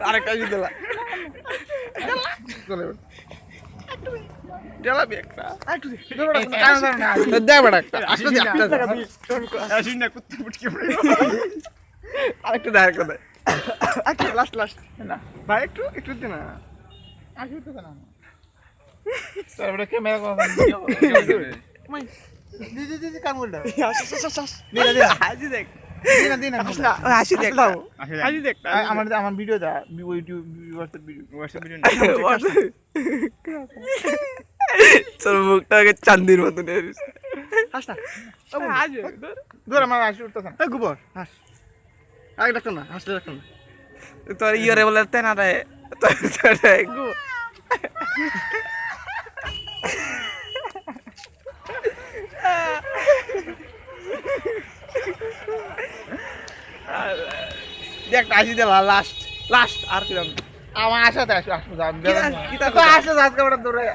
আরেকটা আসি দিলা জ্বালাবি একটা দেখ বেটা একটা আরেকটা দেখ কথা লাস্ট লাস্ট না ভাই একটু একটু দে না আসি উঠতে না তারপরে ক্যামেরা কথা দিদি কাম করলা হাসি দেখ হাসি দেখ হাসি দেখ আমার ভিডিও দা ইউটিউব হোয়াটসঅ্যাপ ভিডিও চল মুখটাকে চান্দির মতন হাস না ধর আমার হাসি উঠতেছে না গোবর হাস আগে ডাক্তার না হাসলে ডাক্তার না তোর ইয়ে বলে তেনা রে গোবর একটা আসি দিলা লাস্ট লাস্ট আর কি আমার আশাতে আসো আসো আসো আসো আজকে দৌড়ে